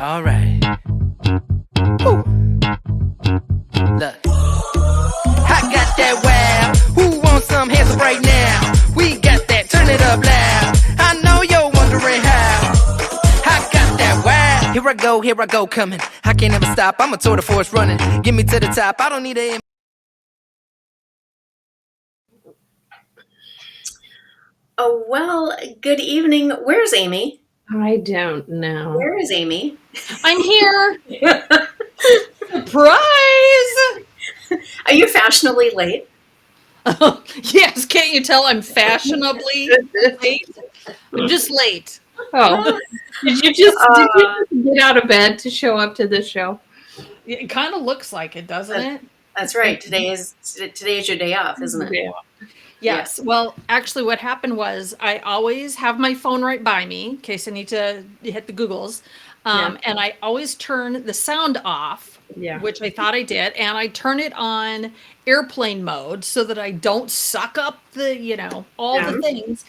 All right. Woo. Look. I got that wow. Who wants some hands up right now? We got that. Turn it up loud. I know you're wondering how. I got that wow. Here I go, coming. I can't ever stop. I'm a tour de force running. Get me to the top. I don't need a. Oh, well, good evening. Where's Amy? I don't know. Where is Amy? I'm here. Surprise! Are you fashionably late? Yes, can't you tell I'm fashionably late? I'm just late. Oh, did you just get out of bed to show up to this show? It kind of looks like it, doesn't it? That's right. Today is your day off, isn't it? Yeah. Yes. Well, actually, what happened was I always have my phone right by me in case I need to hit the Googles. And I always turn the sound off, which I thought I did. And I turn it on airplane mode so that I don't suck up the, all the things.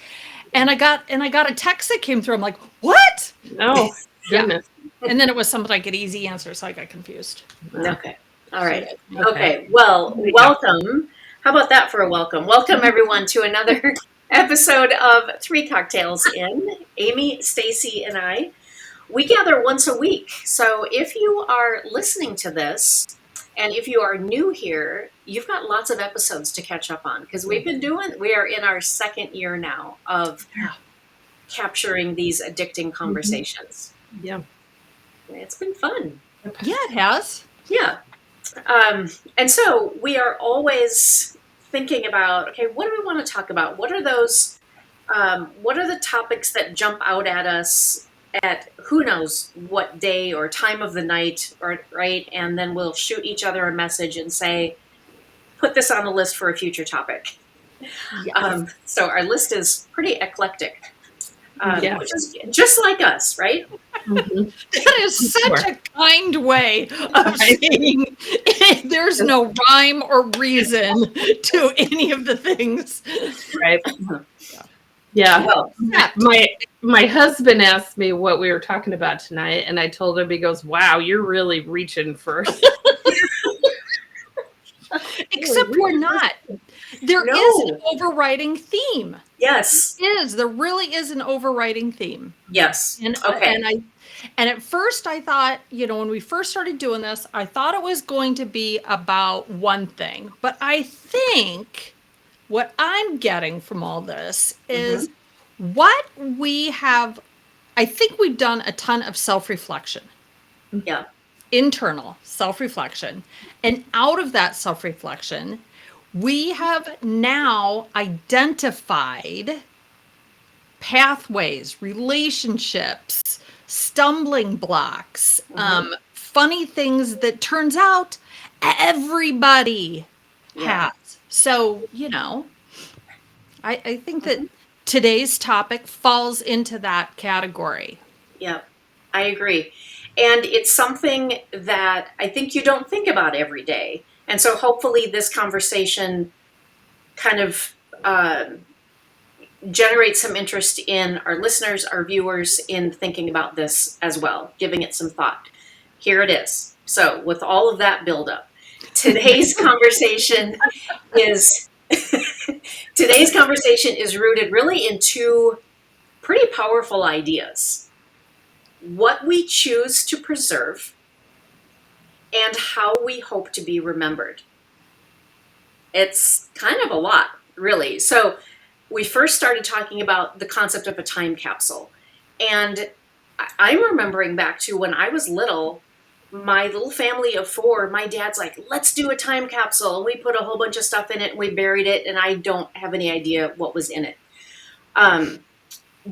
And I got a text that came through. I'm like, what? Oh, goodness. And then it was something like an easy answer. So I got confused. Okay. All right. Okay. Well, welcome. How about that for a welcome? Welcome, everyone, to another episode of Three Cocktails In. Amy, Stacey, and I. We gather once a week. So if you are listening to this, and if you are new here, you've got lots of episodes to catch up on. Because we are in our second year now of capturing these addicting conversations. Yeah. It's been fun. Yeah, it has. Yeah. And so we are always thinking about, okay, what do we want to talk about? What are those, what are the topics that jump out at us at who knows what day or time of the night, right? And then we'll shoot each other a message and say, put this on the list for a future topic. Yes. So our list is pretty eclectic, which is just like us, right? Mm-hmm. That is such a kind way of saying there's no rhyme or reason to any of the things. Right. Yeah. Well, my husband asked me what we were talking about tonight, and I told him, he goes, wow, you're really reaching for Except we're not. There is an overriding theme. Yes. There really is an overriding theme. Yes. And at first I thought, when we first started doing this, I thought it was going to be about one thing. But I think what I'm getting from all this is what we have, I think we've done a ton of self-reflection. Yeah. Internal self-reflection. And out of that self-reflection, we have now identified pathways, relationships, stumbling blocks, funny things that turns out everybody has. So, I think that today's topic falls into that category. Yeah, I agree. And it's something that I think you don't think about every day. And so hopefully this conversation kind of generates some interest in our listeners, our viewers, in thinking about this as well, giving it some thought. Here it is. So with all of that buildup, today's conversation is rooted really in two pretty powerful ideas. What we choose to preserve and how we hope to be remembered. It's kind of a lot, really. So we first started talking about the concept of a time capsule. And I'm remembering back to when I was little, my little family of 4, my dad's like, let's do a time capsule. And we put a whole bunch of stuff in it and we buried it. And I don't have any idea what was in it.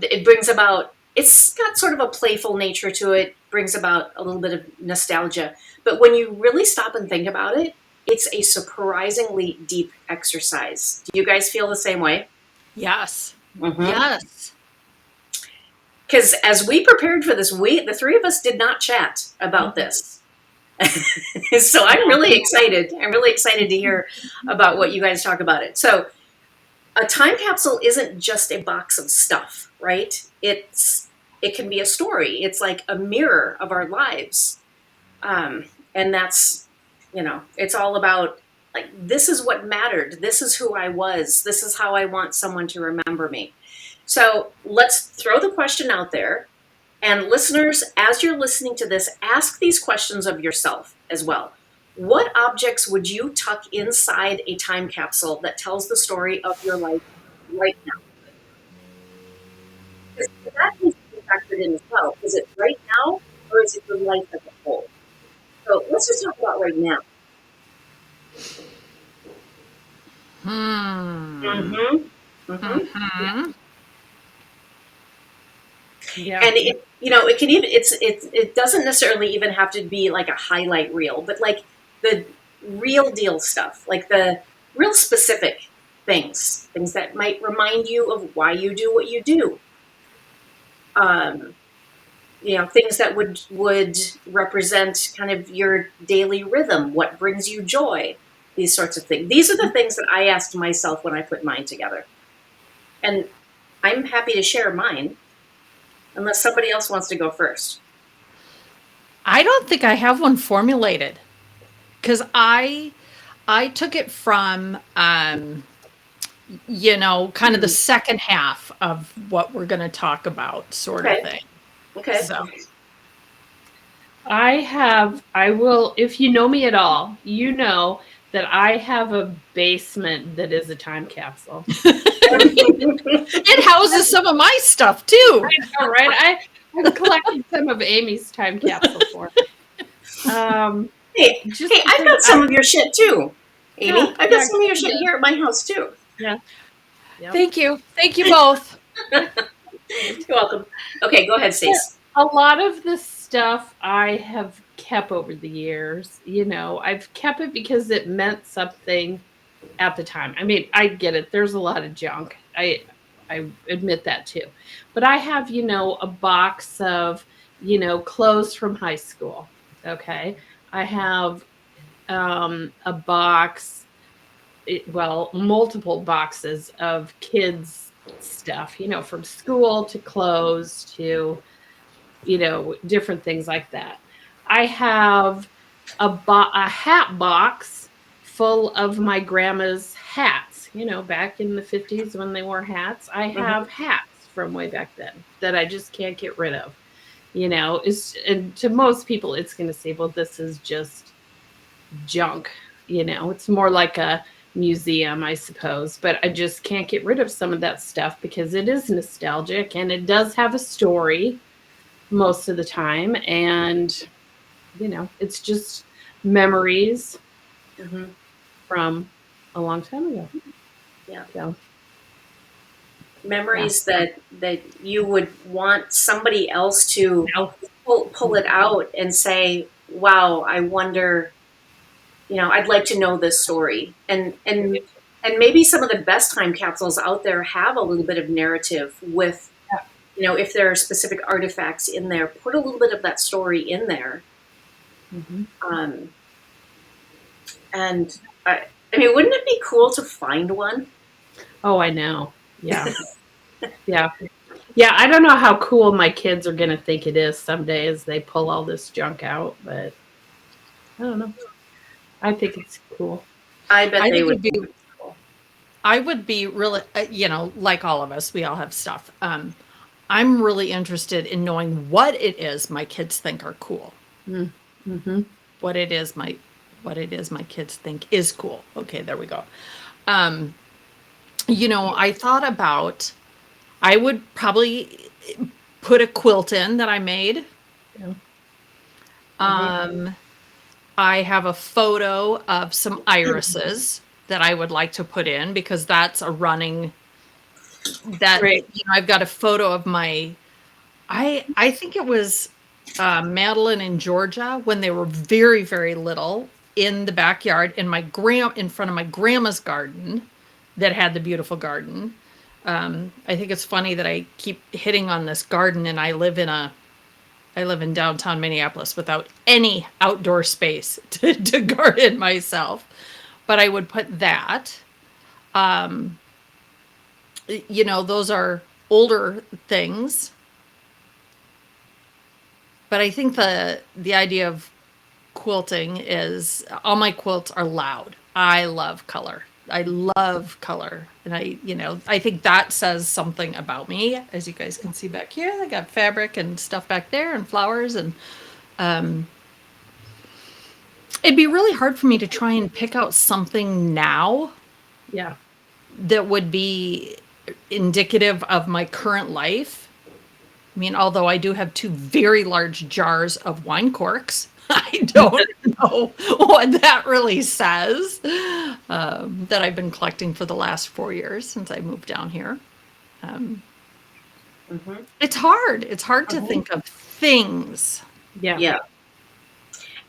It brings about, it's got sort of a playful nature to it, brings about a little bit of nostalgia. But when you really stop and think about it, it's a surprisingly deep exercise. Do you guys feel the same way? Yes. Mm-hmm. Yes. Because as we prepared for this, the three of us did not chat about this. So I'm really excited. I'm really excited to hear about what you guys talk about it. So a time capsule isn't just a box of stuff, right? It's it can be a story. It's like a mirror of our lives. And that's, it's all about like, this is what mattered. This is who I was. This is how I want someone to remember me. So let's throw the question out there. And listeners, as you're listening to this, ask these questions of yourself as well. What objects would you tuck inside a time capsule that tells the story of your life right now? Because that needs to be factored in as well. Is it right now, or is it your life as a whole? So let's just talk about right now. Yeah. And it can even it doesn't necessarily even have to be like a highlight reel, but like the real deal stuff, like the real specific things that might remind you of why you do what you do. Things that would represent kind of your daily rhythm, what brings you joy, these sorts of things. These are the things that I asked myself when I put mine together. And I'm happy to share mine, unless somebody else wants to go first. I don't think I have one formulated, because I took it from kind of the second half of what we're going to talk about, sort of thing. Okay. So I will, if you know me at all, you know that I have a basement that is a time capsule. it houses some of my stuff too. I know, right? I've collected some of Amy's time capsule for me. Hey, I've got some of your shit too, Amy. Yeah, I've got some of your shit here at my house too. Yeah. Yep. Thank you both. You're welcome. Okay, go ahead, Stacey. A lot of the stuff I have kept over the years, I've kept it because it meant something at the time. I mean, I get it. There's a lot of junk. I admit that too. But I have, a box of, clothes from high school. Okay. I have a box, multiple boxes of kids stuff, from school to clothes to, different things like that. I have a hat box full of my grandma's hats, back in the 50s when they wore hats. I have hats from way back then that I just can't get rid of. And to most people, it's going to say, well, this is just junk. It's more like a museum, I suppose, but I just can't get rid of some of that stuff because it is nostalgic and it does have a story most of the time. And, it's just memories from a long time ago. Yeah. So. Memories that you would want somebody else to pull it out and say, wow, I wonder, I'd like to know this story. And maybe some of the best time capsules out there have a little bit of narrative with, if there are specific artifacts in there, put a little bit of that story in there. And I mean, wouldn't it be cool to find one? Oh, I know. Yeah. Yeah. I don't know how cool my kids are going to think it is someday as they pull all this junk out, but I don't know. I think it's cool. I bet they would be. Cool. I would be really, like all of us, we all have stuff. I'm really interested in knowing what it is my kids think are cool. What it is my kids think is cool. Okay, there we go. I thought about, I would probably put a quilt in that I made. Yeah. I have a photo of some irises that I would like to put in because that's a running, I've got a photo of my, I think it was Madeline in Georgia when they were very, very little in the backyard in front of my grandma's garden that had the beautiful garden. I think it's funny that I keep hitting on this garden, and I live in downtown Minneapolis without any outdoor space to garden myself. But I would put that. Those are older things. But I think the idea of quilting is all my quilts are loud. I love color. I love color. And I think that says something about me. As you guys can see back here, I got fabric and stuff back there and flowers. And it'd be really hard for me to try and pick out something now that would be indicative of my current life. I mean, although I do have 2 very large jars of wine corks, I don't know what that really says, that I've been collecting for the last 4 years since I moved down here. It's hard. It's hard to think of things. Yeah.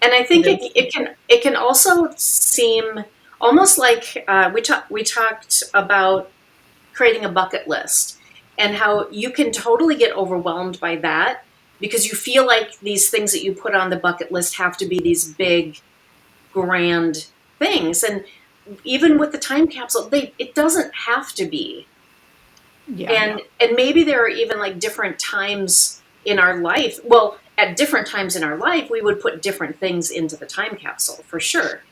And I think it can also seem almost like we talked about creating a bucket list and how you can totally get overwhelmed by that because you feel like these things that you put on the bucket list have to be these big, grand things. And even with the time capsule, it doesn't have to be. Yeah. And maybe there are even like different times in our life. Well, at different times in our life, we would put different things into the time capsule for sure.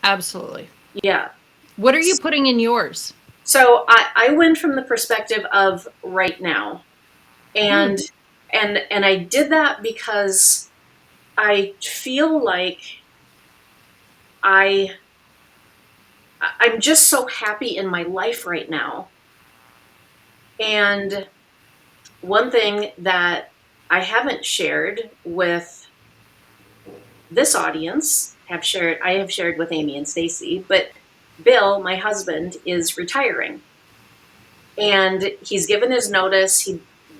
Absolutely. Yeah. What are you putting in yours? So I went from the perspective of right now, and I did that because I feel like I'm just so happy in my life right now. And one thing that I haven't shared with this audience, I have shared with Amy and Stacey, but Bill, my husband, is retiring. And he's given his notice.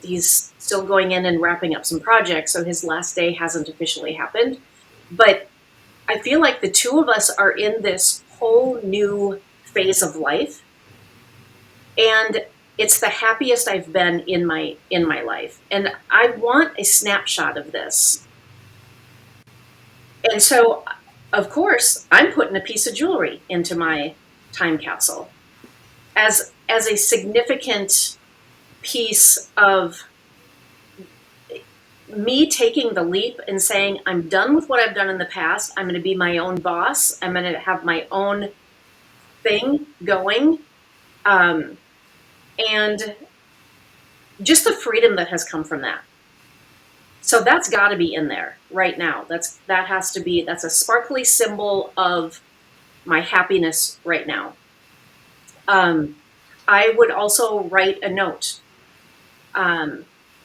He's still going in and wrapping up some projects, so his last day hasn't officially happened. But I feel like the 2 of us are in this whole new phase of life. And it's the happiest I've been in my life. And I want a snapshot of this. And so, of course, I'm putting a piece of jewelry into my time capsule as a significant piece of me taking the leap and saying, I'm done with what I've done in the past. I'm going to be my own boss. I'm going to have my own thing going. And just the freedom that has come from that. So that's got to be in there right now. That's a sparkly symbol of my happiness right now. I would also write a note, a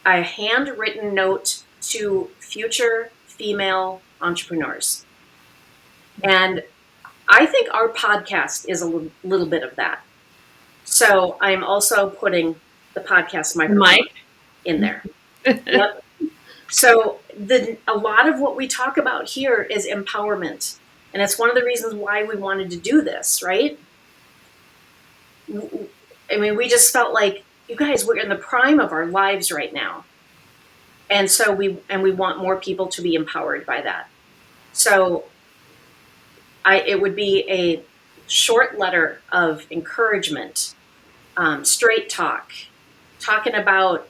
handwritten note to future female entrepreneurs. And I think our podcast is a little bit of that. So I'm also putting the podcast microphone in there. Yep. So a lot of what we talk about here is empowerment. And it's one of the reasons why we wanted to do this, right? I mean, we just felt like, you guys, we're in the prime of our lives right now. And so we want more people to be empowered by that. So it would be a short letter of encouragement, straight talk, talking about,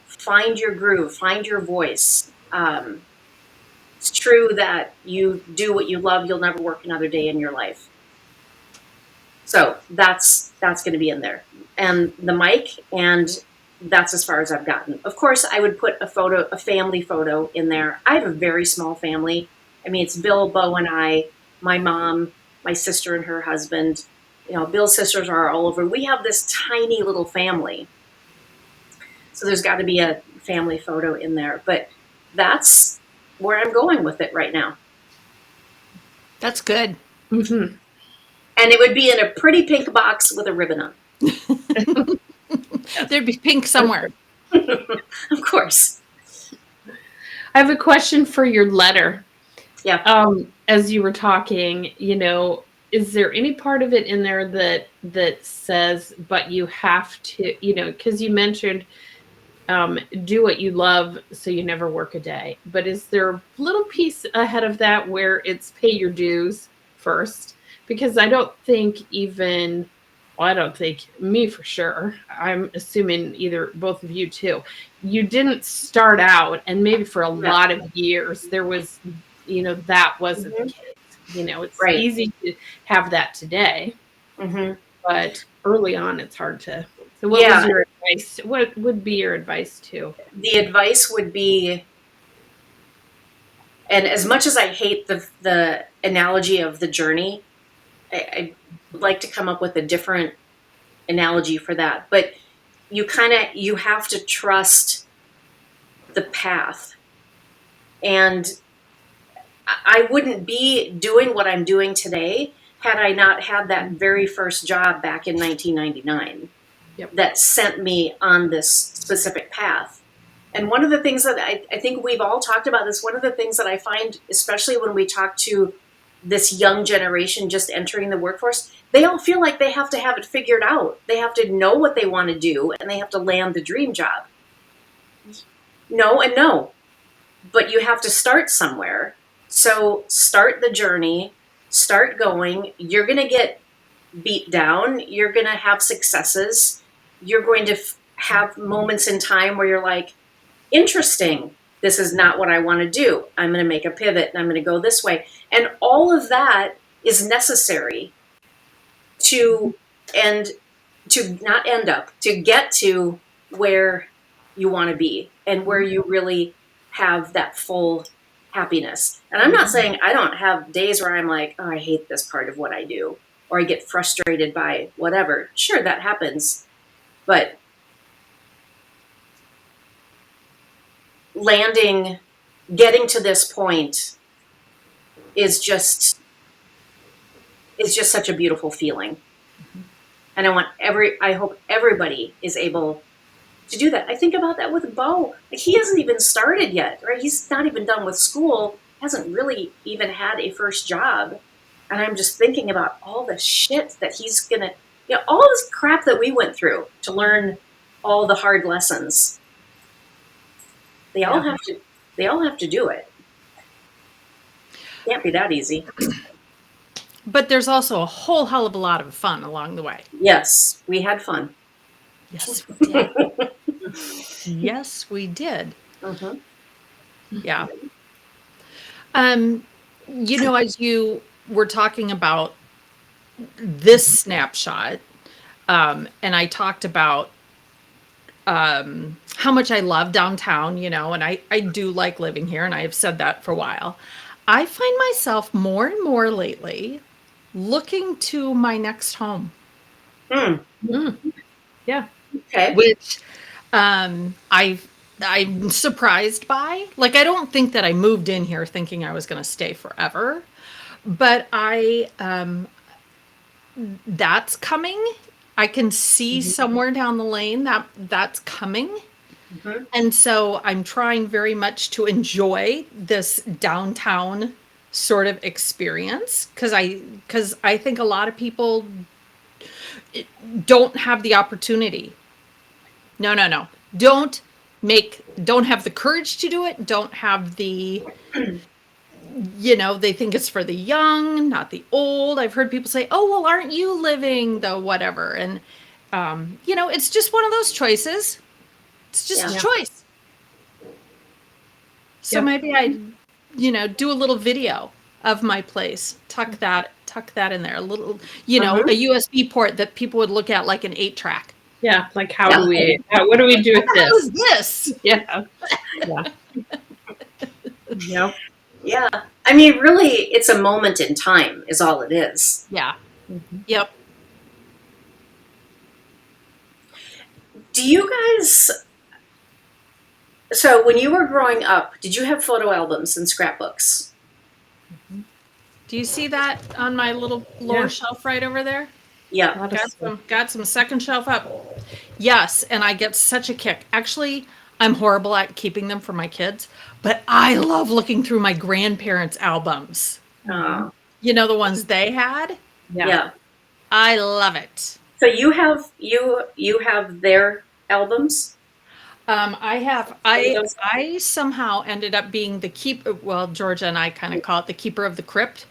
find your groove, find your voice. It's true that you do what you love, you'll never work another day in your life. So that's going to be in there. And the mic, and that's as far as I've gotten. Of course, I would put a family photo in there. I have a very small family. I mean, it's Bill, Bo, and I, my mom, my sister and her husband. Bill's sisters are all over. We have this tiny little family. So there's got to be a family photo in there. But that's where I'm going with it right now. That's good. Mm-hmm. And it would be in a pretty pink box with a ribbon on. There'd be pink somewhere. Of course. I have a question for your letter. Yeah. As you were talking, is there any part of it in there that says, but you have to, because you mentioned do what you love so you never work a day. But is there a little piece ahead of that where it's pay your dues first? Because I don't think even I don't think me for sure. I'm assuming either both of you too. You didn't start out, and maybe for a lot of years there was, that wasn't the case. It's easy to have that today, but early on it's hard to. So, what was your advice? What would be your advice to? The advice would be, and as much as I hate the analogy of the journey, I would like to come up with a different analogy for that. But you have to trust the path. And I wouldn't be doing what I'm doing today had I not had that very first job back in 1999 that sent me on this specific path. And one of the things that I think we've all talked about this, one of the things that I find, especially when we talk to this young generation just entering the workforce, they all feel like they have to have it figured out. They have to know what they want to do, and they have to land the dream job. No and no. But you have to start somewhere. So start the journey, start going. You're going to get beat down. You're going to have successes. You're going to have moments in time where you're like, interesting, this is not what I want to do. I'm going to make a pivot and I'm going to go this way. And all of that is necessary to not end up, to get to where you want to be and where you really have that full happiness. And I'm not saying I don't have days where I'm like, oh, I hate this part of what I do, or I get frustrated by whatever. Sure, that happens. But getting to this point is just such a beautiful feeling. And I hope everybody is able to do that. I think about that with Bo. Like, he hasn't even started yet, right? He's not even done with school, hasn't really even had a first job. And I'm just thinking about all the shit that he's gonna, all this crap that we went through to learn all the hard lessons. They all have to do it. Can't be that easy. But there's also a whole hell of a lot of fun along the way. Yes, we had fun. Yes, we did. Yes, we did. Yeah. As you were talking about this snapshot, and I talked about how much I love downtown, and I do like living here, and I have said that for a while. I find myself more and more lately looking to my next home. Yeah. Okay. Which I'm surprised by. Like, I don't think that I moved in here thinking I was going to stay forever, but that's coming. I can see somewhere down the lane that's coming. And so I'm trying very much to enjoy this downtown sort of experience because I think a lot of people don't have the opportunity. No. Don't have the courage to do it. Don't have the, they think it's for the young, not the old. I've heard people say, oh, well, aren't you living the whatever? And, it's just one of those choices. It's just a choice. So maybe I, do a little video of my place, tuck that in there, a little, a USB port that people would look at like an 8-track. Yeah, like what do we do with this? How is this? Yeah. Yep. Yeah. I mean, really, it's a moment in time is all it is. Yeah. Yep. Do you guys... So when you were growing up, did you have photo albums and scrapbooks? Do you see that on my little lower shelf right over there? Yeah. Got some second shelf up. Yes, and I get such a kick. Actually, I'm horrible at keeping them for my kids, but I love looking through my grandparents' albums. The ones they had? Yeah. I love it. So you have their albums? I somehow ended up being the keeper. Well, Georgia and I kind of call it the keeper of the crypt.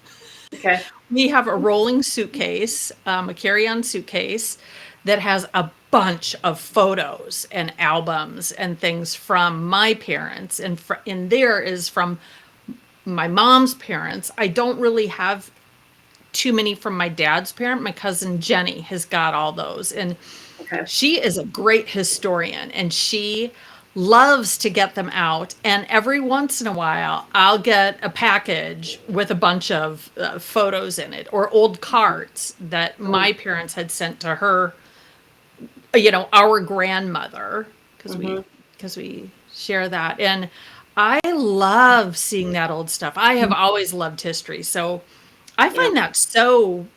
Okay. We have a rolling suitcase, a carry-on suitcase that has a bunch of photos and albums and things from my parents, and in there is from my mom's parents. I don't really have too many from my dad's parent. My cousin Jenny has got all those, and Okay. she is a great historian, and she loves to get them out. And every once in a while, I'll get a package with a bunch of photos in it, or old cards that my parents had sent to her, our grandmother, because we share that. And I love seeing that old stuff. I have always loved history, so I find that so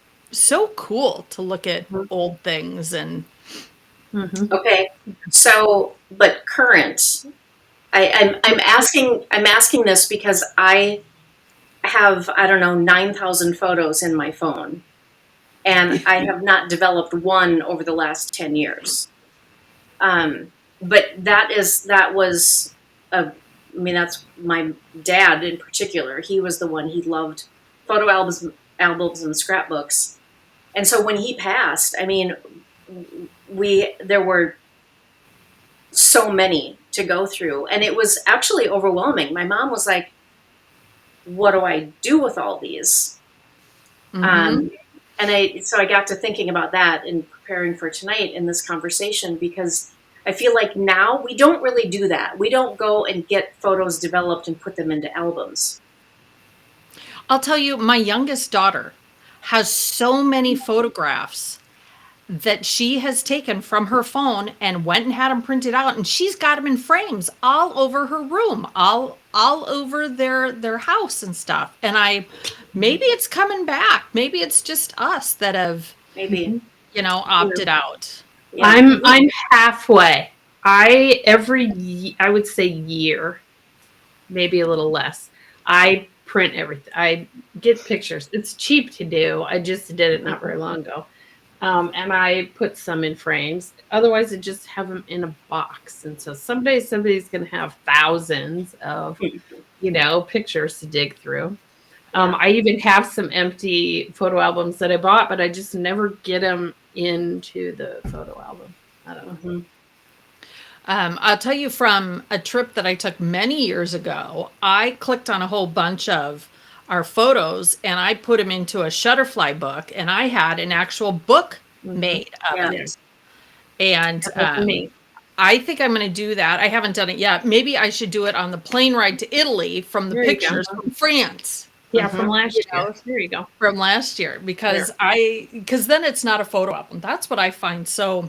cool to look at old things. And Okay. So, but current, I'm asking this because I have, I don't know, 9,000 photos in my phone, and I have not developed one over the last 10 years. But that's my dad in particular. He was the one, he loved photo albums and scrapbooks. And so when he passed, I mean, there were so many to go through, and it was actually overwhelming. My mom was like, what do I do with all these? And I got to thinking about that in preparing for tonight in this conversation, because I feel like now we don't really do that. We don't go and get photos developed and put them into albums. I'll tell you, my youngest daughter has so many photographs that she has taken from her phone and went and had them printed out, and she's got them in frames all over her room, all over their house and stuff. And maybe it's coming back. Maybe it's just us that have opted out. Yeah. I'm halfway. I would say year, maybe a little less. I print everything. I get pictures. It's cheap to do. I just did it not very long ago. And I put some in frames. Otherwise, I just have them in a box. And so someday somebody's going to have thousands of, pictures to dig through. I even have some empty photo albums that I bought, but I just never get them into the photo album. I don't know. I'll tell you, from a trip that I took many years ago, I clicked on a whole bunch of our photos and I put them into a Shutterfly book, and I had an actual book made of it. And I think I'm going to do that. I haven't done it yet. Maybe I should do it on the plane ride to Italy from the pictures from France. Yeah, from last year. There you go. From last year, because then it's not a photo album. That's what I find. So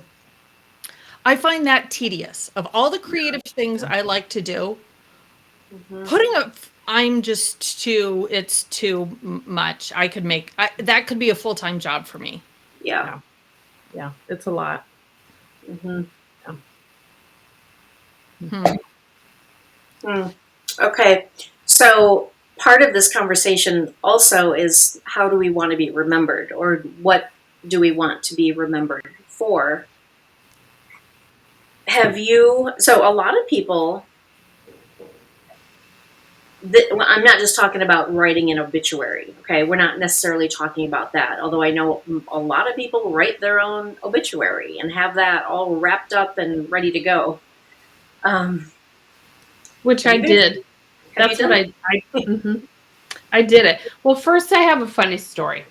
I find that tedious. Of all the creative things I like to do, putting up, it's too much. That could be a full-time job for me. Yeah, it's a lot. Okay, so part of this conversation also is, how do we want to be remembered, or what do we want to be remembered for? So a lot of people, I'm not just talking about writing an obituary, okay? We're not necessarily talking about that, although I know a lot of people write their own obituary and have that all wrapped up and ready to go. Which I did. That's what I did it. Well, first I have a funny story.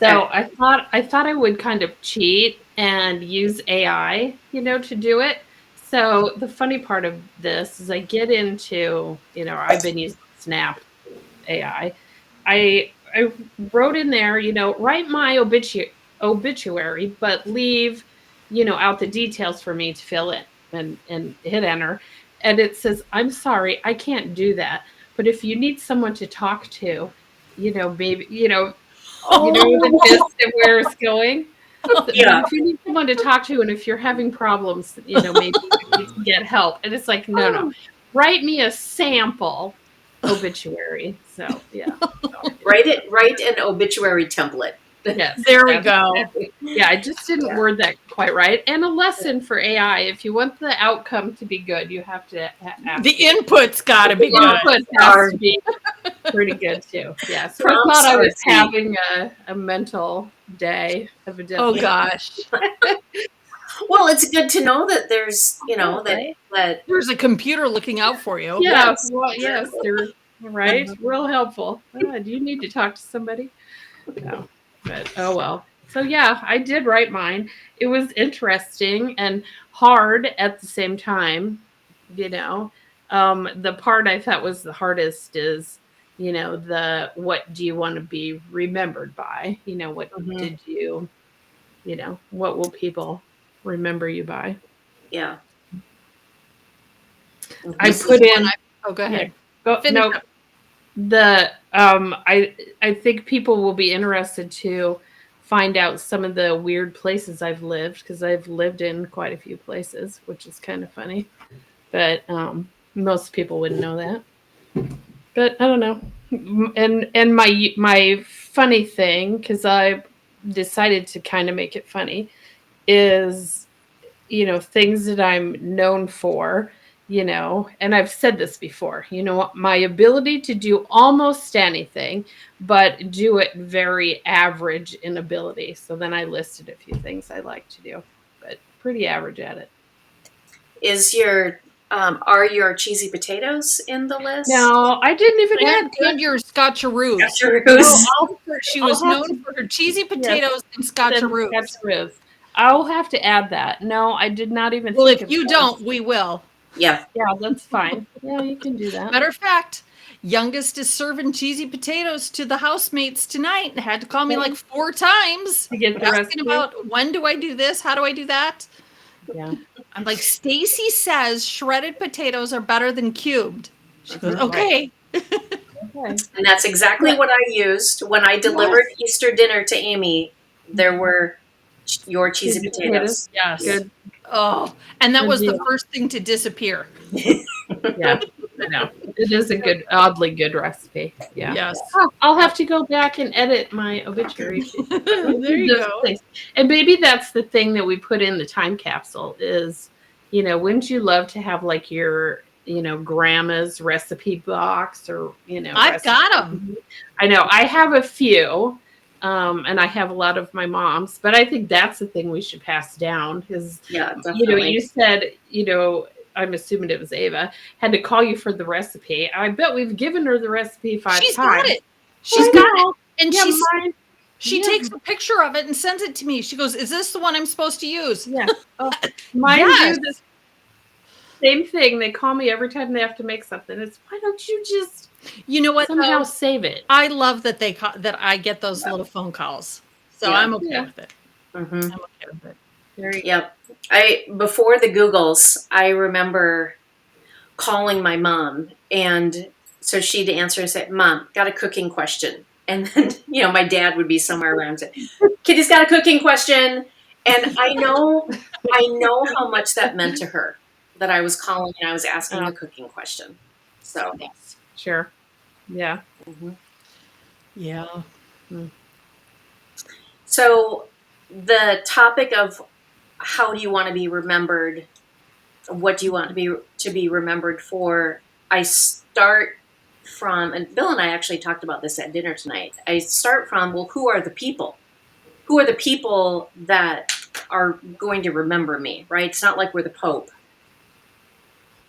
So I thought I would kind of cheat and use AI, to do it. So the funny part of this is I get into, I've been using Snap AI. I wrote in there, write my obituary, but leave, out the details for me to fill in, and hit enter. And it says, I'm sorry, I can't do that. But if you need someone to talk to, maybe, the gist of where it's going. Yeah. If you need someone to talk to, and if you're having problems, maybe you need to get help. And it's like, no. Write me a sample obituary. So, yeah. Write an obituary template. Yes. There we go. Yeah, I just didn't word that quite right. And a lesson for AI: if you want the outcome to be good, you have to ask. The input's got to be good. Input has to be pretty good too. Yeah. So I Prompts thought I are was key. having a mental day, Oh evidently. gosh. Well, it's good to know that there's, Right? that There's a computer looking out for you. Yeah. yes, Well, yes, exactly. they're right. Real helpful. Do you need to talk to somebody? No. But oh well. So yeah, I did write mine. It was interesting and hard at the same time, you know. The part I thought was the hardest is, the what do you want to be remembered by? What Mhm. did what will people remember you by? Yeah. I This Mhm. is put one in, I go yeah, ahead. go, Finish no, up. I think people will be interested to find out some of the weird places I've lived, because I've lived in quite a few places, which is kind of funny. But most people wouldn't know that. But I don't know. And my funny thing, because I decided to kind of make it funny, is things that I'm known for, and I've said this before, my ability to do almost anything, but do it very average in ability. So then I listed a few things I like to do, but pretty average at it. Are your cheesy potatoes in the list? No, I didn't even add And your scotcheroos. Scotcheroos. She I'll was have known to, for her cheesy yes, potatoes and send scotcheroos. scotcheroos. I'll have to add that. No, I did not even Well, think if of you those. don't, we will. Yeah. Yeah, that's fine. Yeah, you can do that. Matter of fact, youngest is serving cheesy potatoes to the housemates tonight and had to call me like 4 times To get the asking recipe. about when do I do this? How do I do that? Yeah. I'm like, Stacey says shredded potatoes are better than cubed. She goes, Mhm. Right. okay. Okay. And that's exactly what I used when I delivered Yes. Easter dinner to Amy. There were your cheesy Cheesy potatoes. potatoes. Yes. Good. Oh, and that Good was the deal. first thing to disappear. Yeah. I know. It is a good, oddly good recipe. Yeah. Yes. Oh, I'll have to go back and edit my obituary. There you Those go. things. And maybe that's the thing that we put in the time capsule is, wouldn't you love to have like your, grandma's recipe box or, I've recipe. got them. I know I have a few, and I have a lot of my mom's, but I think that's the thing we should pass down is, Yeah, definitely. you said, I'm assuming it was Ava, had to call you for the recipe. I bet we've given her the recipe 5 She's got times. it. She's got it. And Yeah, mine. she Yeah, takes a picture of it and sends it to me. She goes, "Is this the one I'm supposed to use?" yeah. Oh, mine Yes. do the same thing. They call me every time they have to make something. It's why don't you just You know what somehow though? save it? I love that that I get those little phone calls. So Yeah. I'm okay Yeah. with it. Hmm. I'm okay with it. There you Yep. Before the Googles, I remember calling my mom, and so she'd answer and say, "Mom, got a cooking question." And then, my dad would be somewhere around and say, "Kitty's got a cooking question." And I know how much that meant to her that I was calling and I was asking a cooking question. So, Yes. Sure. Yeah. mhm. Yeah. So the topic of how do you want to be remembered? What do you want to be remembered for? I start from, and Bill and I actually talked about this at dinner tonight. I start from, well, who are the people? Who are the people that are going to remember me, right? It's not like we're the Pope.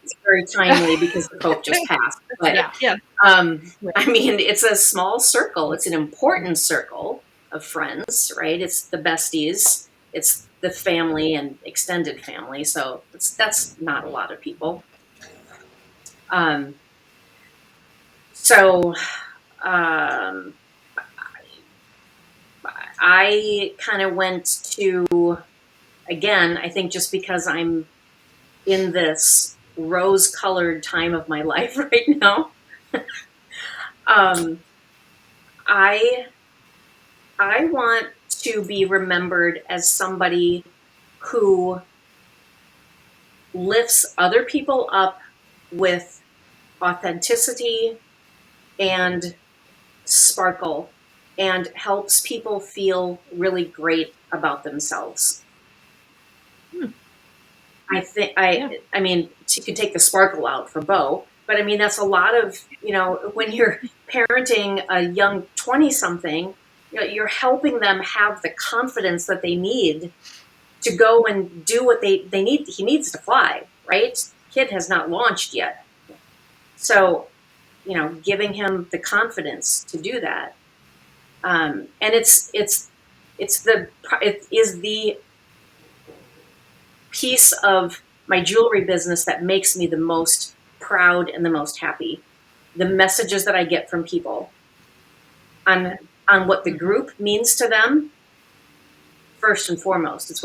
It's very timely because the Pope just passed. But Yeah. Yeah. I mean, it's a small circle. It's an important circle of friends, right? It's the besties. It's the family and extended family. So that's not a lot of people. Um, so um, I kind of went to, again, I think just because I'm in this rose-colored time of my life right now, um, I I want to be remembered as somebody who lifts other people up with authenticity and sparkle and helps people feel really great about themselves. Hmm. I think Yeah. I mean, you could take the sparkle out for Bo, But I mean, that's a lot of, when you're parenting a young 20-something, you're helping them have the confidence that they need to go and do what they need. He needs to fly, right? Kid has not launched yet. So, giving him the confidence to do that. And it is the piece of my jewelry business that makes me the most proud and the most happy. The messages that I get from people on what the group means to them, first and foremost. It's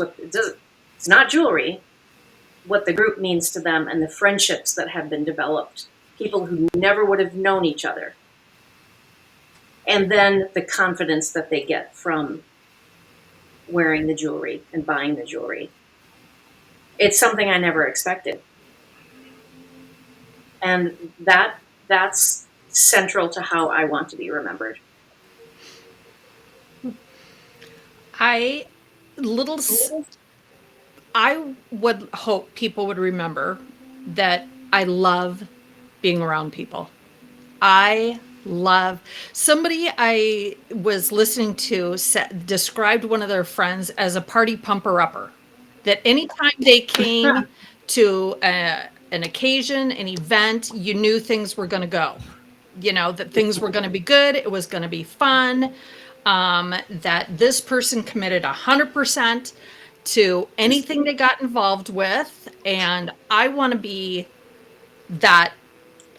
not jewelry, what the group means to them and the friendships that have been developed, people who never would have known each other. And then the confidence that they get from wearing the jewelry and buying the jewelry. It's something I never expected. And that's central to how I want to be remembered. I would hope people would remember that I love being around people. Somebody I was listening to described one of their friends as a party pumper-upper. That anytime they came to an occasion, an event, you knew things were going to go. That things were going to be good. It was going to be fun. That this person committed 100% to anything they got involved with. And I want to be that.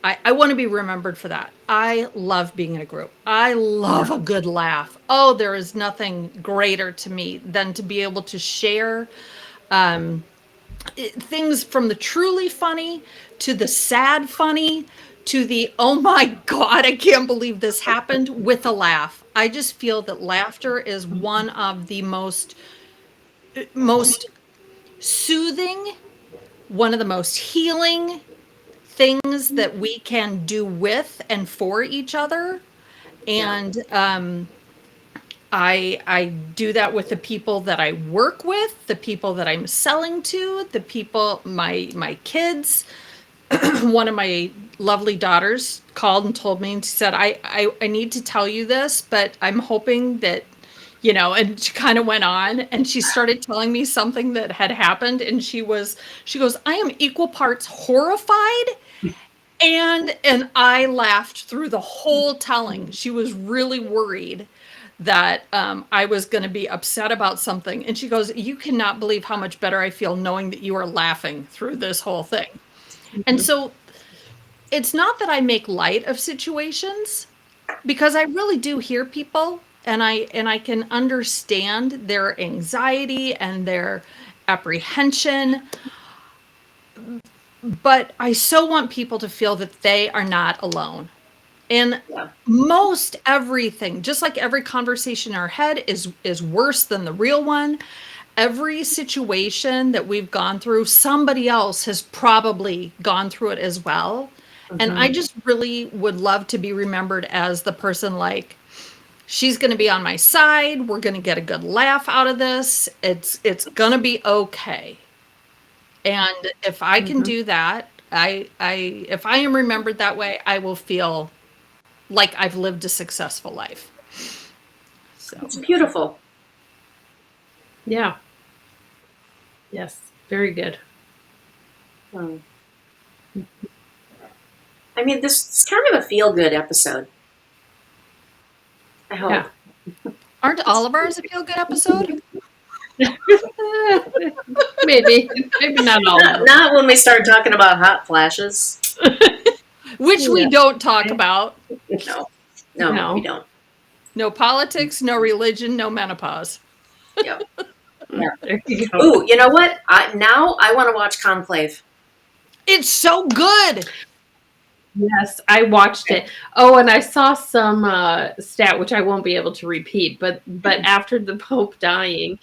I want to be remembered for that. I love being in a group. I love a good laugh. Oh, there is nothing greater to me than to be able to share things from the truly funny to the sad funny to the, oh my God, I can't believe this happened, with a laugh. I just feel that laughter is one of the most soothing, one of the most healing things that we can do with and for each other. And I do that with the people that I work with, the people that I'm selling to, the people, my kids. One of my lovely daughters called and told me, and she said, I need to tell you this, but I'm hoping that, and she kind of went on and she started telling me something that had happened. And she goes, I am equal parts horrified. And I laughed through the whole telling. She was really worried that I was going to be upset about something. And she goes, you cannot believe how much better I feel knowing that you are laughing through this whole thing. Mm-hmm. And so it's not that I make light of situations, because I really do hear people, and I can understand their anxiety and their apprehension. But I so want people to feel that they are not alone. And most everything, just like every conversation in our head is worse than the real one, every situation that we've gone through, somebody else has probably gone through it as well. Mm-hmm. And I just really would love to be remembered as the person like, she's going to be on my side. We're going to get a good laugh out of this. It's going to be okay. And if I can do that, if I am remembered that way, I will feel like I've lived a successful life. So it's beautiful. Yeah. Yes. Very good. I mean, this is kind of a feel-good episode. I hope. Yeah. Aren't all of ours a feel-good episode? Maybe not all. Not when we start talking about hot flashes, which we don't talk about. No, we don't. No politics, no religion, no menopause. Yep. Yeah. Ooh, you know what? Now I want to watch Conclave. It's so good. Yes, I watched it. Oh, and I saw some stat, which I won't be able to repeat, but after the Pope dying,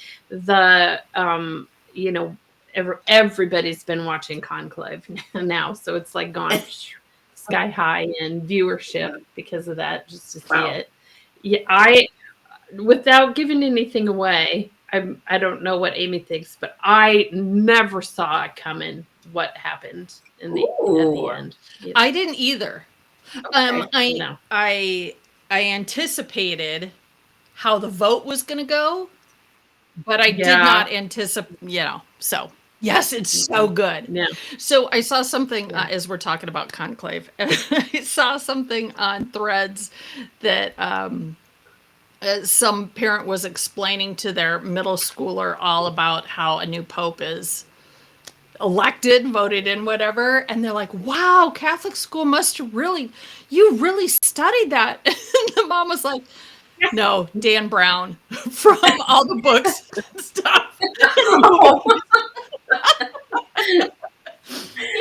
everybody's been watching Conclave now, so it's like gone sky high in viewership because of that, just to see it. Yeah, without giving anything away, I don't know what Amy thinks, but I never saw it coming what happened at the Ooh. end. I didn't either. Okay. No. I anticipated how the vote was going to go, but I did not anticipate, so yes, it's so good. Yeah. So I saw something as we're talking about conclave. I saw something on Threads that some parent was explaining to their middle schooler all about how a new pope is elected, voted in, whatever, and they're like, "Wow, Catholic school must you really studied that." And the mom was like, "No, Dan Brown from all the books and stuff."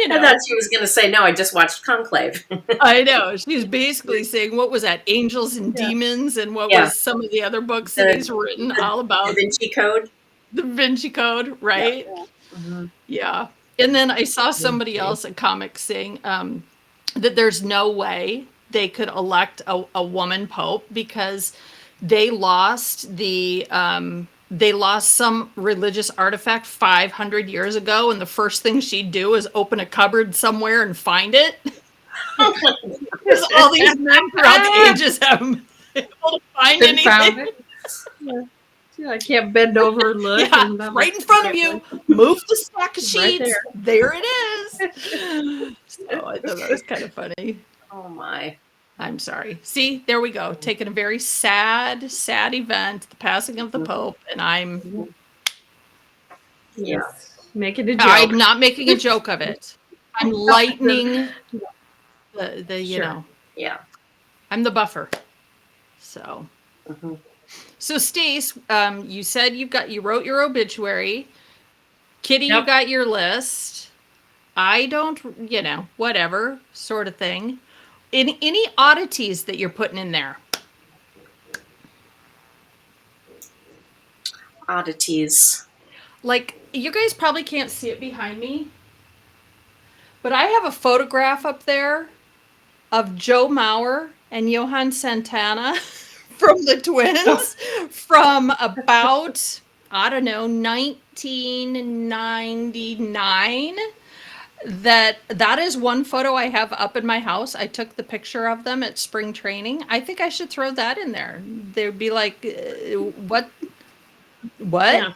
I thought she was going to say, no, I just watched Conclave. I know. She's basically saying, what was that, Angels and Demons, and what was some of the other books that he's written all about? Da Vinci Code. The Vinci Code, right? Yeah. Mm-hmm. Yeah. And then I saw somebody else at comics saying that there's no way they could elect a woman pope because they lost some religious artifact 500 years ago, and the first thing she'd do is open a cupboard somewhere and find it. Because all these men throughout the ages haven't been able to find anything. Found it. Yeah, I can't bend over and look. Yeah, right in front of you. Move the stack of sheets. Right there it is. So I thought that was kind of funny. Oh my. I'm sorry. See, there we go. Taking a very sad event, the passing of the Pope, and I'm making a joke. I'm not making a joke of it. I'm lightening the Yeah. I'm the buffer. So So Stace, you said you wrote your obituary. Kitty, you got your list. I don't, whatever sort of thing. Any oddities that you're putting in there? Oddities. Like, you guys probably can't see it behind me, but I have a photograph up there of Joe Mauer and Johann Santana from the Twins from about, I don't know, 1999. That is one photo I have up in my house. I took the picture of them at spring training. I think I should throw that in there. They'd be like, what? Yeah.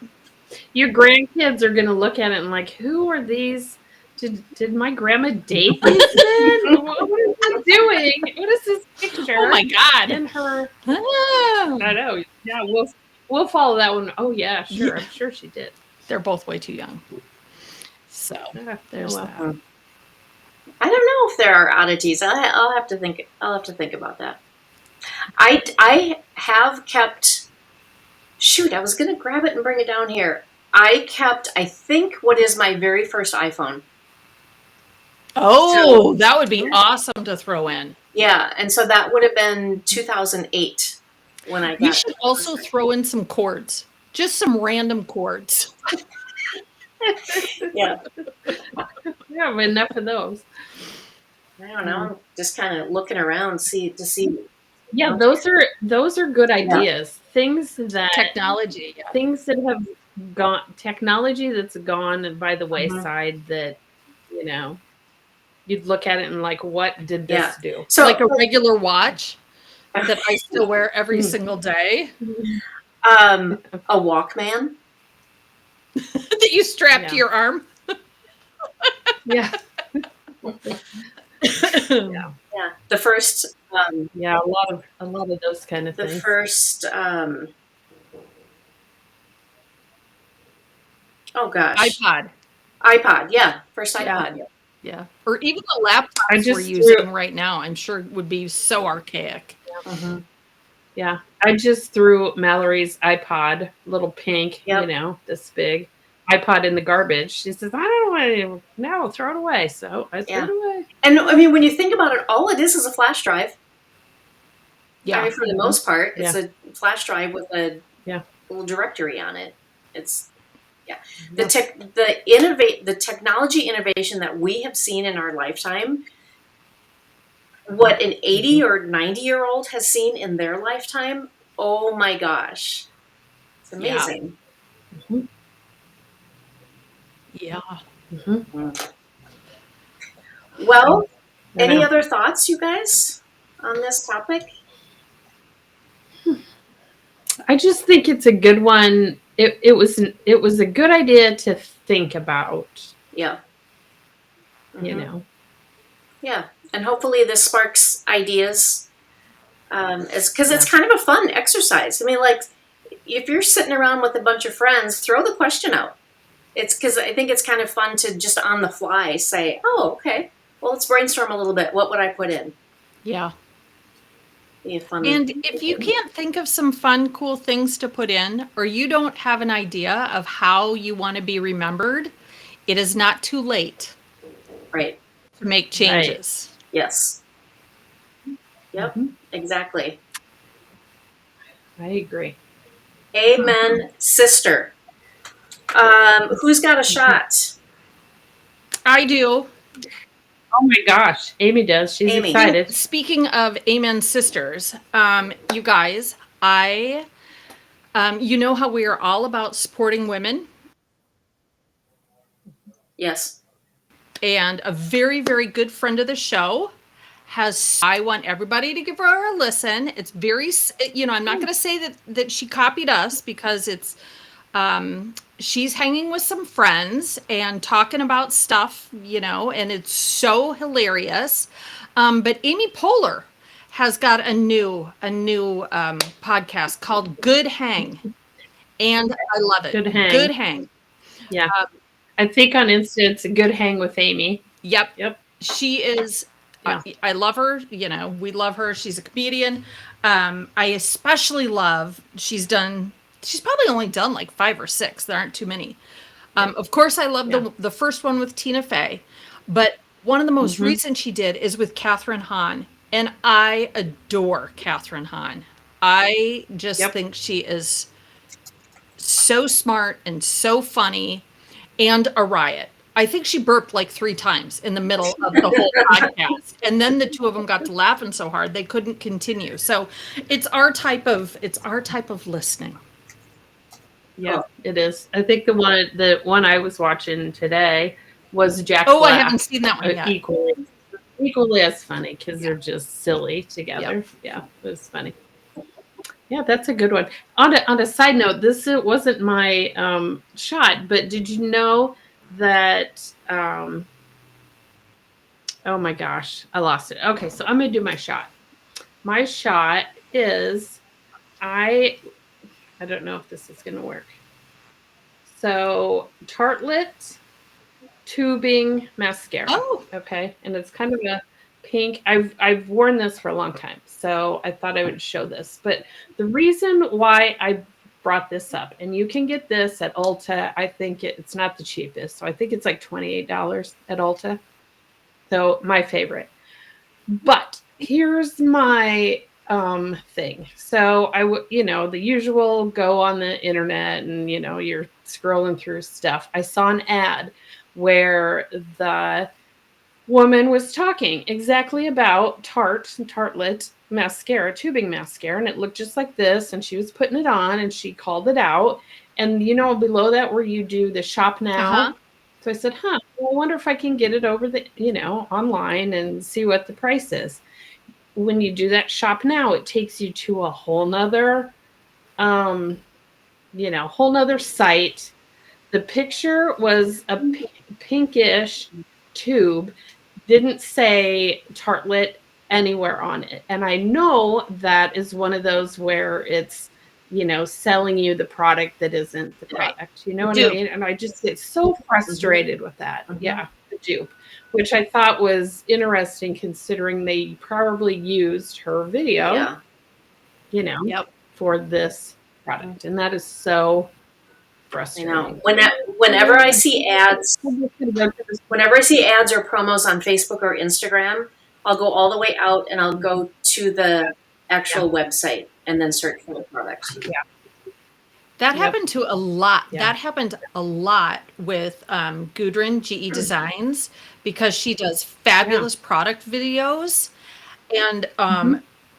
Your grandkids are going to look at it and like, who are these? Did my grandma date these men? What is she doing? What is this picture? Oh my God. In her. I know. Yeah, we'll follow that one. Oh yeah, sure. I'm sure she did. They're both way too young. So there's that. I don't know if there are oddities. I'll have to think about that. I have kept. Shoot, I was going to grab it and bring it down here. I kept, I think, what is my very first iPhone. Oh, that would be awesome to throw in. Yeah, and so that would have been 2008 when I got. You should also throw in some chords, just some random chords. Yeah. Yeah, enough of those. I don't know. I'm just kind of looking around to see. Yeah, those are good ideas. Things that technology. Yeah. Things that have gone, technology that's gone by the wayside that, you'd look at it and like, what did this do? So like a regular watch that I still wear every single day. A Walkman. That you strap to your arm. Yeah. Yeah. The first. A lot of those kind of things. The first. Oh gosh. iPod. Yeah. First iPod. Yeah. Or even the laptops we're using right now, I'm sure would be so archaic. Mm-hmm. Yeah. I just threw Mallory's iPod, little pink, this big iPod in the garbage. She says, I don't want to now throw it away. So I threw it away. And I mean, when you think about it, all it is a flash drive. Yeah. I mean, for the most part, it's a flash drive with a little directory on it. It's the technology innovation that we have seen in our lifetime. What an 80 or 90-year-old has seen in their lifetime. Oh my gosh. It's amazing. Yeah. Mm-hmm. Well, I any know. other thoughts, you guys, on this topic? I just think it's a good one. It was a good idea to think about. Yeah. You know. Yeah, and hopefully this sparks ideas. It's because it's kind of a fun exercise. I mean, like if you're sitting around with a bunch of friends, throw the question out. It's because I think it's kind of fun to just on the fly say, "Oh, okay. Well, let's brainstorm a little bit. What would I put in?" Yeah. Be a fun. And if you can't think of some fun, cool things to put in, or you don't have an idea of how you want to be remembered, it is not too late Right. to make changes. Yes. Yep. Exactly. I agree. Amen, sister. Who's got a shot? I do. Oh my gosh, Amy does. She's Amy. excited. Speaking of Amen Sisters, you guys, you know how we are all about supporting women? Yes. And a very, very good friend of the show I want everybody to give her a listen. It's very, I'm not going to say that she copied us, because she's hanging with some friends and talking about stuff, and it's so hilarious. But Amy Poehler has got a new podcast called Good Hang, and I love it. Good hang. Good Hang. Yeah. I think on Insta it's a good hang with Amy. Yep. She is. Yeah. I love her. We love her. She's a comedian. I especially love. She's probably only done like 5 or 6. There aren't too many. Of course, I love the first one with Tina Fey, but one of the most recent she did is with Catherine Hahn, and I adore Catherine Hahn. I just think she is so smart and so funny, and a riot. I think she burped like 3 times in the middle of the whole podcast. And then the two of them got to laughing so hard they couldn't continue. So it's our type of listening. Yeah, it is. I think the one I was watching today was Jack Black. Black. I haven't seen that one yet. Equally as funny, because they're just silly together. Yep. Yeah, it was funny. Yeah, that's a good one. On a side note, this wasn't my shot, but did you know that? Oh my gosh, I lost it. Okay, so I'm gonna do my shot. My shot is I don't know if this is gonna work. So Tartelette tubing mascara. Oh, okay, and it's kind of a pink. I've worn this for a long time, so I thought I would show this. But the reason why I brought this up, and you can get this at Ulta. I think it's not the cheapest, so I think it's like $28 at Ulta. So my favorite. But here's my thing. So I would, the usual, go on the internet and you're scrolling through stuff. I saw an ad where the woman was talking exactly about Tartelette mascara, tubing mascara, and it looked just like this, and she was putting it on and she called it out. And below that where you do the shop now. So I said, well, I wonder if I can get it over the online and see what the price is. When you do that shop now, it takes you to a whole nother whole nother site. The picture was a pinkish tube, didn't say Tartelette anywhere on it. And I know that is one of those where it's, selling you the product that isn't the product. You know what I mean? And I just get so frustrated with that. Yeah, the dupe, which I thought was interesting considering they probably used her video, for this product. And that is so frustrating. Whenever I see ads or promos on Facebook or Instagram, I'll go all the way out and I'll go to the actual website and then search for the product. Yeah. That happened to a lot. Yeah. That happened a lot with Gudrun, GE Designs, because she does fabulous product videos. And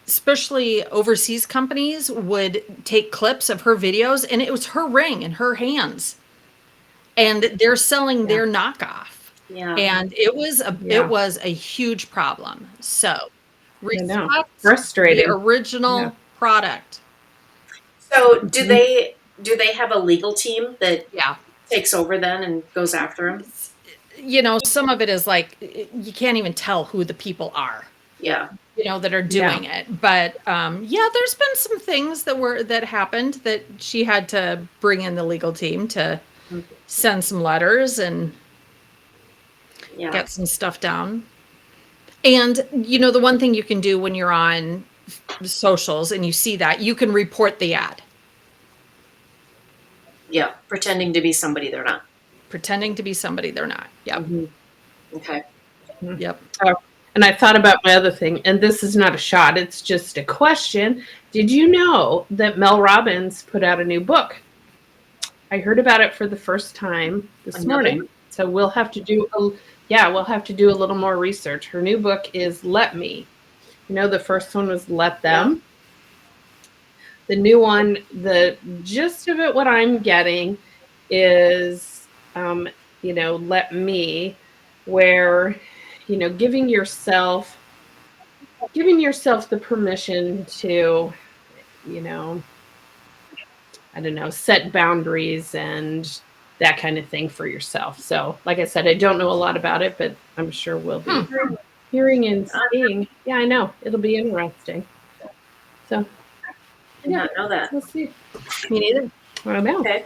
especially overseas companies would take clips of her videos, and it was her ring in her hands. And they're selling their knockoff. Yeah. And it was a huge problem. So respect frustrating. the original product. So do they have a legal team that Yeah. takes over then and goes after them? You know, some of it is like you can't even tell who the people are. Yeah. You know, that are doing it. But there's been some things that happened that she had to bring in the legal team to send some letters and get some stuff down. And you know, the one thing you can do when you're on socials and you see that, you can report the ad. Yeah, pretending to be somebody they're not. Pretending to be somebody they're not. Yep. Okay. Yep. And I thought about my other thing, and this is not a shot, it's just a question. Did you know that Mel Robbins put out a new book? I heard about it for the first time this morning. So we'll have to do a little more research. Her new book is Let Me. You know, the first one was Let Them. The new one, the gist of it, what I'm getting is, Let Me, where, giving yourself the permission to, set boundaries and that kind of thing for yourself. So, like I said, I don't know a lot about it, but I'm sure we'll be hearing and seeing. Yeah, I know. It'll be interesting. So, I did not know that. We'll see. Me neither. I don't know. Okay.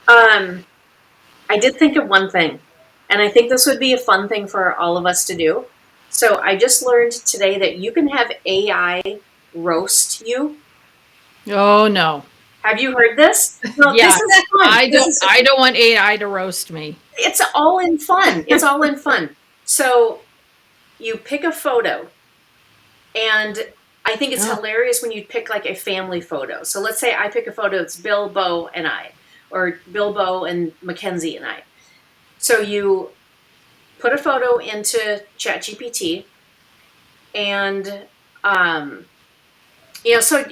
I did think of one thing, and I think this would be a fun thing for all of us to do. So I just learned today that you can have AI roast you. Oh no. Have you heard this? No, Yeah. this is fun. I don't want AI to roast me. It's all in fun. It's all in fun. So you pick a photo, and I think it's hilarious when you pick like a family photo. So let's say I pick a photo, it's Bill, Bo, and I, or Bill, Bo, and Mackenzie and I. So you put a photo into ChatGPT, and so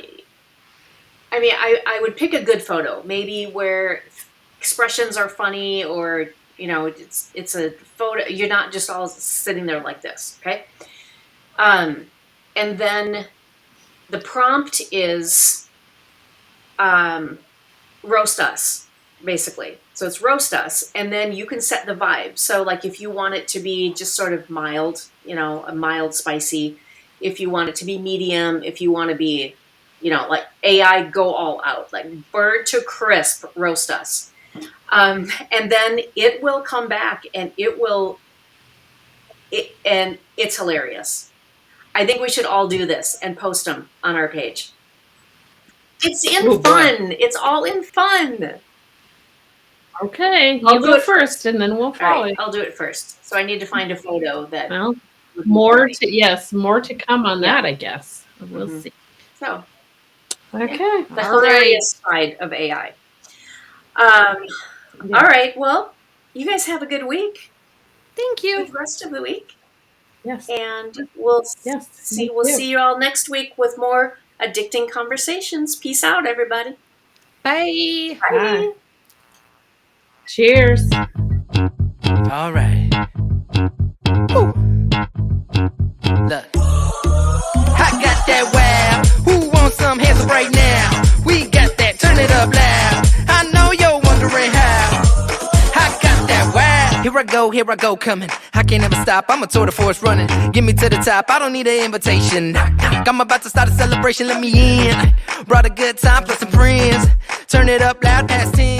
I mean, I would pick a good photo, maybe where expressions are funny, or it's a photo. You're not just all sitting there like this, okay? And then the prompt is roast us, basically. So it's roast us, and then you can set the vibe. So like if you want it to be just sort of mild, a mild spicy, if you want it to be medium, if you want to be, like AI go all out, like burnt to crisp, roast us. And then it will come back and and it's hilarious. I think we should all do this and post them on our page. It's in fun. It's all in fun. Okay, I'll you do go it first, and then we'll follow. Right, I'll do it first. So I need to find a photo that. Well, more to come on that, I guess. We'll see. So. Okay. The hilarious side of AI. All right. Well, you guys have a good week. Thank you. Good rest of the week. Yes. And we'll see you all next week with more addicting conversations. Peace out, everybody. Bye. Bye. Cheers. All right. Woo. Look. I got that wow. Who wants some hands up right now? We got that. Turn it up loud. I know you're wondering how. I got that wow. Here I go, coming. I can't ever stop. I'm a tour de force running. Get me to the top. I don't need an invitation. I'm about to start a celebration. Let me in. Brought a good time plus some friends. Turn it up loud past 10.